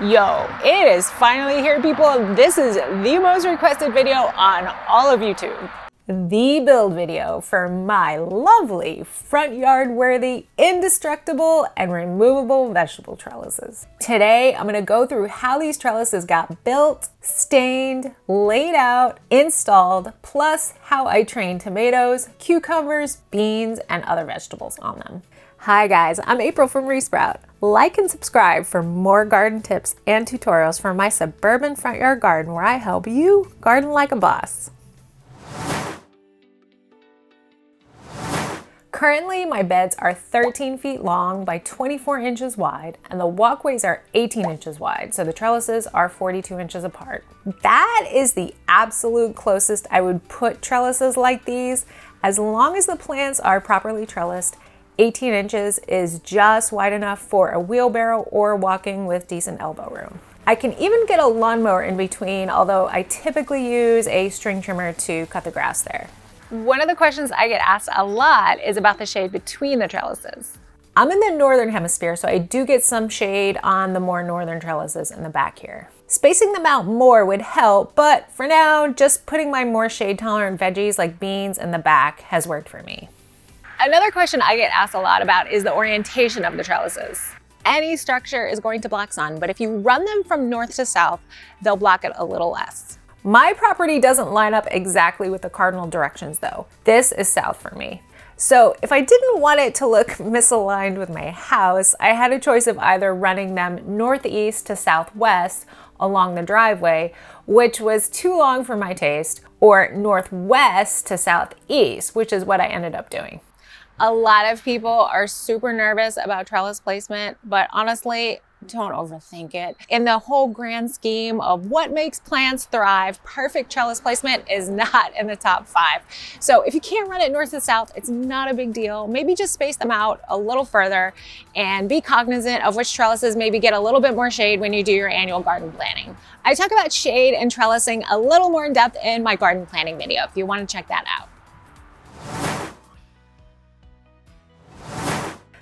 Yo, it is finally here, people. This is the most requested video on all of YouTube. The build video for my lovely front yard worthy, indestructible, and removable vegetable trellises. Today, I'm gonna go through how these trellises got built, stained, laid out, installed, plus how I trained tomatoes, cucumbers, beans, and other vegetables on them. Hi guys, I'm April from Resprout. Like and subscribe for more garden tips and tutorials for my suburban front yard garden where I help you garden like a boss. Currently, my beds are 13 feet long by 24 inches wide, and the walkways are 18 inches wide, so the trellises are 42 inches apart. That is the absolute closest I would put trellises like these. As long as the plants are properly trellised, 18 inches is just wide enough for a wheelbarrow or walking with decent elbow room. I can even get a lawnmower in between, although I typically use a string trimmer to cut the grass there. One of the questions I get asked a lot is about the shade between the trellises. I'm in the northern hemisphere, so I do get some shade on the more northern trellises in the back here. Spacing them out more would help, but for now, just putting my more shade tolerant veggies like beans in the back has worked for me. Another question I get asked a lot about is the orientation of the trellises. Any structure is going to block sun, but if you run them from north to south, they'll block it a little less. My property doesn't line up exactly with the cardinal directions though. This is south for me. So if I didn't want it to look misaligned with my house, I had a choice of either running them northeast to southwest along the driveway, which was too long for my taste, or northwest to southeast, which is what I ended up doing. A lot of people are super nervous about trellis placement, but honestly, don't overthink it. In the whole grand scheme of what makes plants thrive, perfect trellis placement is not in the top 5. So if you can't run it north to south, it's not a big deal. Maybe just space them out a little further and be cognizant of which trellises maybe get a little bit more shade when you do your annual garden planning. I talk about shade and trellising a little more in depth in my garden planning video if you want to check that out.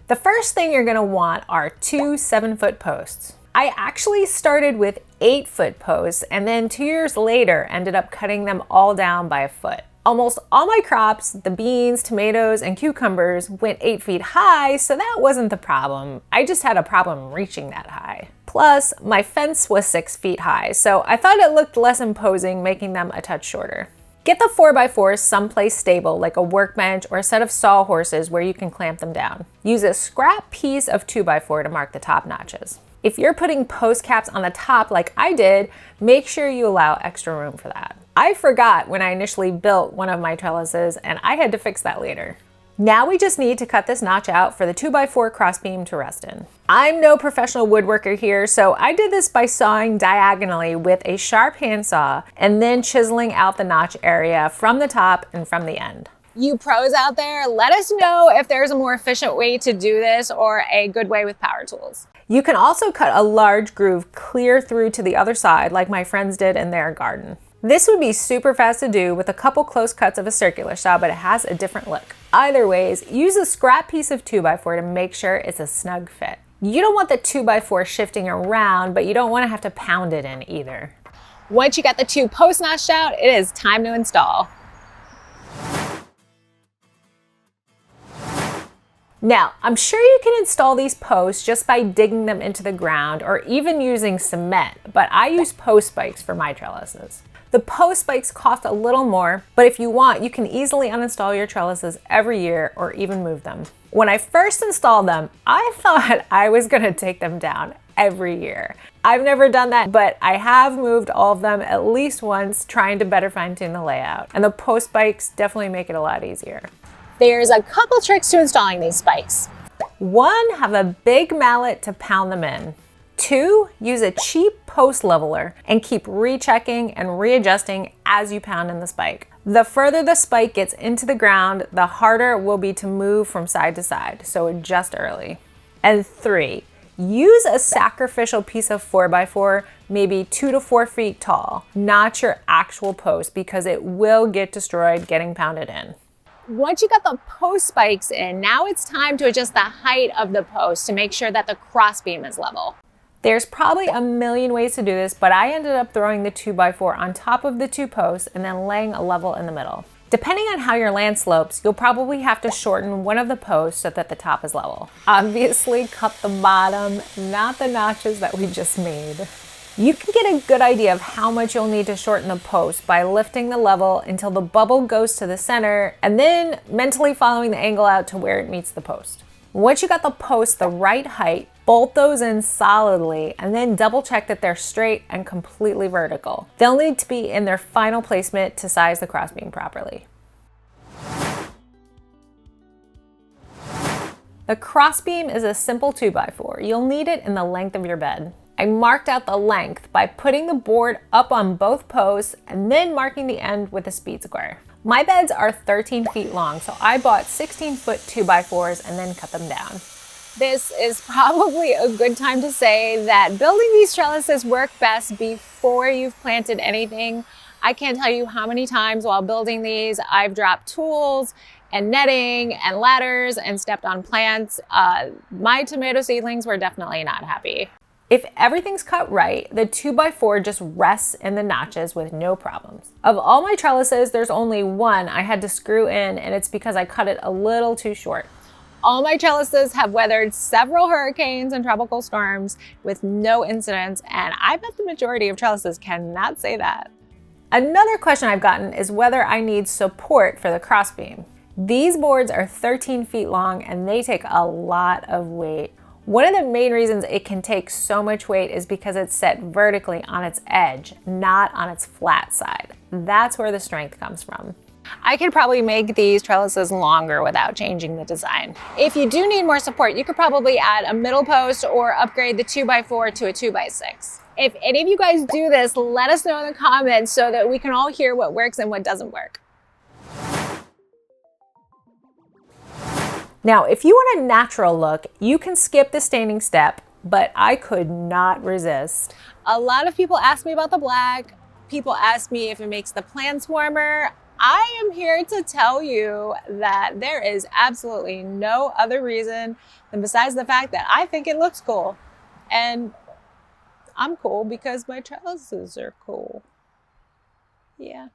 The first thing you're gonna want are 2 7-foot posts. I actually started with 8-foot posts and then 2 years later ended up cutting them all down by a foot. Almost all my crops, the beans, tomatoes, and cucumbers went 8 feet high, so that wasn't the problem. I just had a problem reaching that high. Plus, my fence was 6 feet high, so I thought it looked less imposing making them a touch shorter. Get the 4x4s someplace stable like a workbench or a set of sawhorses where you can clamp them down. Use a scrap piece of 2x4 to mark the top notches. If you're putting post caps on the top like I did, make sure you allow extra room for that. I forgot when I initially built one of my trellises and I had to fix that later. Now we just need to cut this notch out for the 2x4 crossbeam to rest in. I'm no professional woodworker here, so I did this by sawing diagonally with a sharp handsaw and then chiseling out the notch area from the top and from the end. You pros out there, let us know if there's a more efficient way to do this or a good way with power tools. You can also cut a large groove clear through to the other side like my friends did in their garden. This would be super fast to do with a couple close cuts of a circular saw, but it has a different look. Either ways, use a scrap piece of 2x4 to make sure it's a snug fit. You don't want the 2x4 shifting around, but you don't want to have to pound it in either. Once you got the 2 posts notched out, it is time to install. Now, I'm sure you can install these posts just by digging them into the ground or even using cement, but I use post spikes for my trellises. The post spikes cost a little more, but if you want, you can easily uninstall your trellises every year or even move them. When I first installed them, I thought I was gonna take them down every year. I've never done that, but I have moved all of them at least once trying to better fine-tune the layout, and the post spikes definitely make it a lot easier. There's a couple tricks to installing these spikes. 1, have a big mallet to pound them in. 2, use a cheap post leveler and keep rechecking and readjusting as you pound in the spike. The further the spike gets into the ground, the harder it will be to move from side to side, so adjust early. And 3, use a sacrificial piece of 4x4, maybe 2 to 4 feet tall, not your actual post, because it will get destroyed getting pounded in. Once you got the post spikes in, now it's time to adjust the height of the post to make sure that the crossbeam is level. There's probably a million ways to do this, but I ended up throwing the 2x4 on top of the 2 posts and then laying a level in the middle. Depending on how your land slopes, you'll probably have to shorten one of the posts so that the top is level. Obviously, cut the bottom, not the notches that we just made. You can get a good idea of how much you'll need to shorten the post by lifting the level until the bubble goes to the center and then mentally following the angle out to where it meets the post. Once you got the post the right height, bolt those in solidly and then double check that they're straight and completely vertical. They'll need to be in their final placement to size the crossbeam properly. The crossbeam is a simple 2x4. You'll need it in the length of your bed. I marked out the length by putting the board up on both posts and then marking the end with a speed square. My beds are 13 feet long, so I bought 16-foot 2x4s and then cut them down. This is probably a good time to say that building these trellises work best before you've planted anything. I can't tell you how many times while building these I've dropped tools and netting and ladders and stepped on plants. My tomato seedlings were definitely not happy. If everything's cut right, the 2x4 just rests in the notches with no problems. Of all my trellises, there's only one I had to screw in, and it's because I cut it a little too short. All my trellises have weathered several hurricanes and tropical storms with no incidents, and I bet the majority of trellises cannot say that. Another question I've gotten is whether I need support for the crossbeam. These boards are 13 feet long and they take a lot of weight. One of the main reasons it can take so much weight is because it's set vertically on its edge, not on its flat side. That's where the strength comes from. I could probably make these trellises longer without changing the design. If you do need more support, you could probably add a middle post or upgrade the 2x4 to a 2x6. If any of you guys do this, let us know in the comments so that we can all hear what works and what doesn't work. Now, if you want a natural look, you can skip the staining step, but I could not resist. A lot of people ask me about the black. People ask me if it makes the plants warmer. I am here to tell you that there is absolutely no other reason than besides the fact that I think it looks cool. And I'm cool because my trellises are cool. Yeah.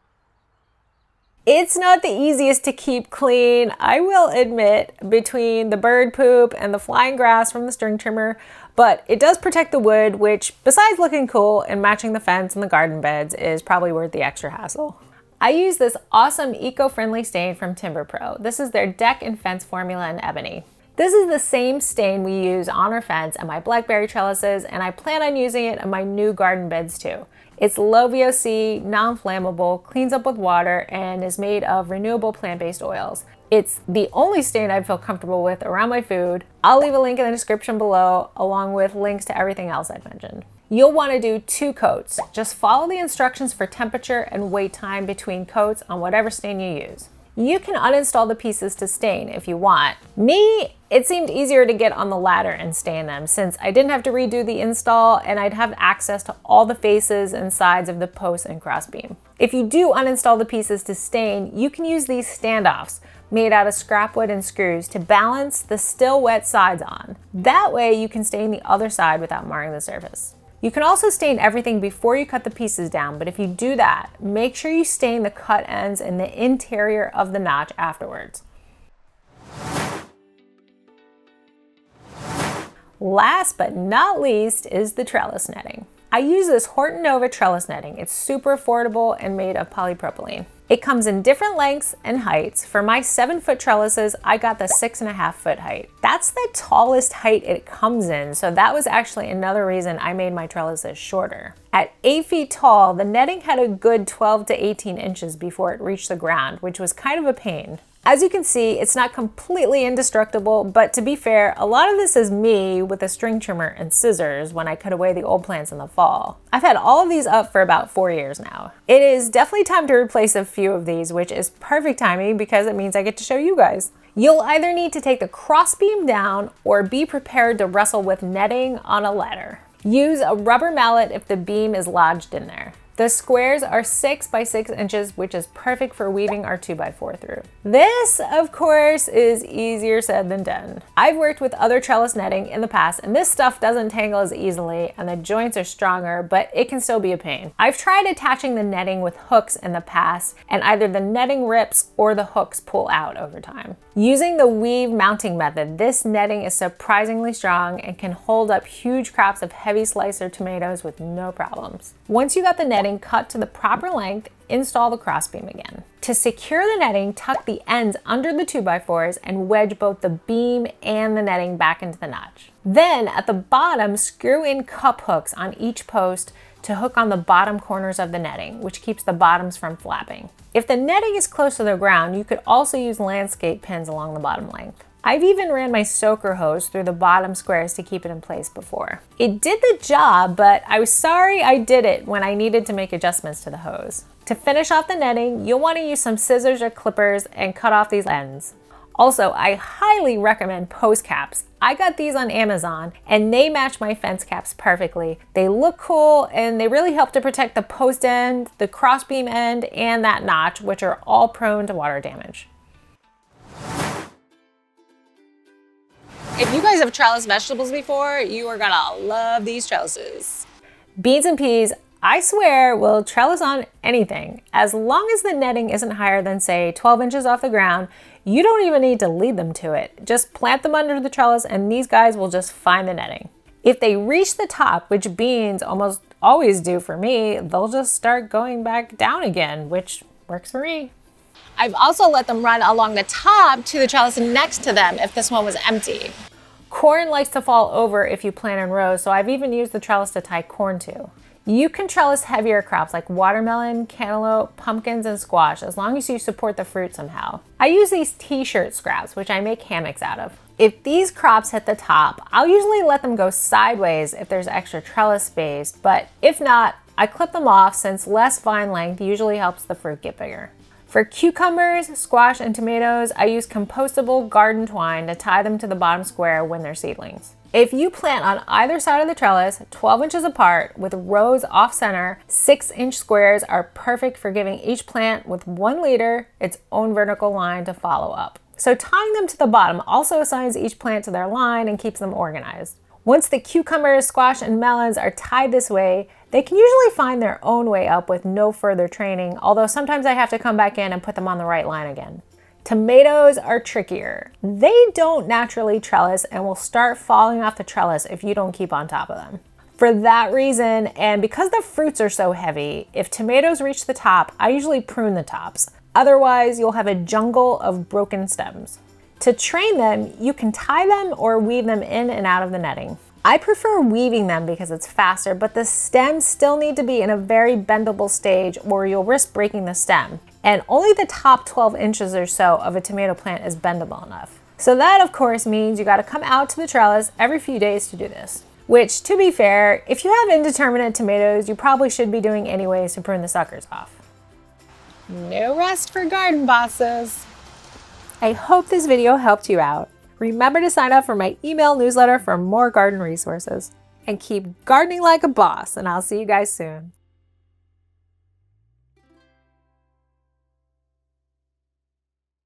It's not the easiest to keep clean, I will admit, between the bird poop and the flying grass from the string trimmer, but it does protect the wood, which, besides looking cool and matching the fence and the garden beds, is probably worth the extra hassle. I use this awesome eco-friendly stain from Timber Pro. This is their deck and fence formula in ebony. This is the same stain we use on our fence and my blackberry trellises, and I plan on using it in my new garden beds too. It's low VOC, non-flammable, cleans up with water, and is made of renewable plant-based oils. It's the only stain I feel comfortable with around my food. I'll leave a link in the description below, along with links to everything else I've mentioned. You'll want to do 2 coats. Just follow the instructions for temperature and wait time between coats on whatever stain you use. You can uninstall the pieces to stain if you want. Me, it seemed easier to get on the ladder and stain them since I didn't have to redo the install and I'd have access to all the faces and sides of the post and crossbeam. If you do uninstall the pieces to stain, you can use these standoffs made out of scrap wood and screws to balance the still wet sides on. That way you can stain the other side without marring the surface. You can also stain everything before you cut the pieces down, but if you do that, make sure you stain the cut ends and the interior of the notch afterwards. Last but not least is the trellis netting. I use this Horton Nova trellis netting. It's super affordable and made of polypropylene. It comes in different lengths and heights. For my 7-foot trellises, I got the 6.5-foot height. That's the tallest height it comes in, so that was actually another reason I made my trellises shorter. At 8 feet tall, the netting had a good 12 to 18 inches before it reached the ground, which was kind of a pain. As you can see, it's not completely indestructible, but to be fair, a lot of this is me with a string trimmer and scissors when I cut away the old plants in the fall. I've had all of these up for about 4 years now. It is definitely time to replace a few of these, which is perfect timing because it means I get to show you guys. You'll either need to take the crossbeam down or be prepared to wrestle with netting on a ladder. Use a rubber mallet if the beam is lodged in there. The squares are 6 by 6 inches, which is perfect for weaving our 2x4 through. This, of course, is easier said than done. I've worked with other trellis netting in the past, and this stuff doesn't tangle as easily, and the joints are stronger, but it can still be a pain. I've tried attaching the netting with hooks in the past, and either the netting rips or the hooks pull out over time. Using the weave mounting method, this netting is surprisingly strong and can hold up huge crops of heavy slicer tomatoes with no problems. Once you got the netting cut to the proper length, install the crossbeam again. To secure the netting, tuck the ends under the 2x4s and wedge both the beam and the netting back into the notch. Then at the bottom, screw in cup hooks on each post to hook on the bottom corners of the netting, which keeps the bottoms from flapping. If the netting is close to the ground, you could also use landscape pins along the bottom length. I've even ran my soaker hose through the bottom squares to keep it in place before. It did the job, but I was sorry I did it when I needed to make adjustments to the hose. To finish off the netting, you'll want to use some scissors or clippers and cut off these ends. Also, I highly recommend post caps. I got these on Amazon and they match my fence caps perfectly. They look cool and they really help to protect the post end, the crossbeam end, and that notch, which are all prone to water damage. If you guys have trellis vegetables before, you are gonna love these trellises. Beans and peas, I swear, will trellis on anything. As long as the netting isn't higher than, say, 12 inches off the ground, you don't even need to lead them to it. Just plant them under the trellis and these guys will just find the netting. If they reach the top, which beans almost always do for me, they'll just start going back down again, which works for me. I've also let them run along the top to the trellis next to them if this one was empty. Corn likes to fall over if you plant in rows, so I've even used the trellis to tie corn to. You can trellis heavier crops like watermelon, cantaloupe, pumpkins, and squash as long as you support the fruit somehow. I use these t-shirt scraps, which I make hammocks out of. If these crops hit the top, I'll usually let them go sideways if there's extra trellis space, but if not, I clip them off since less vine length usually helps the fruit get bigger. For cucumbers, squash, and tomatoes, I use compostable garden twine to tie them to the bottom square when they're seedlings. If you plant on either side of the trellis, 12 inches apart with rows off center, 6-inch squares are perfect for giving each plant with 1 leader its own vertical line to follow up. So tying them to the bottom also assigns each plant to their line and keeps them organized. Once the cucumbers, squash, and melons are tied this way, they can usually find their own way up with no further training, although sometimes I have to come back in and put them on the right line again. Tomatoes are trickier. They don't naturally trellis and will start falling off the trellis if you don't keep on top of them. For that reason, and because the fruits are so heavy, if tomatoes reach the top, I usually prune the tops. Otherwise, you'll have a jungle of broken stems. To train them, you can tie them or weave them in and out of the netting. I prefer weaving them because it's faster, but the stems still need to be in a very bendable stage or you'll risk breaking the stem. And only the top 12 inches or so of a tomato plant is bendable enough. So that, of course, means you gotta come out to the trellis every few days to do this. Which, to be fair, if you have indeterminate tomatoes, you probably should be doing anyways to prune the suckers off. No rest for garden bosses. I hope this video helped you out. Remember to sign up for my email newsletter for more garden resources. And keep gardening like a boss, and I'll see you guys soon.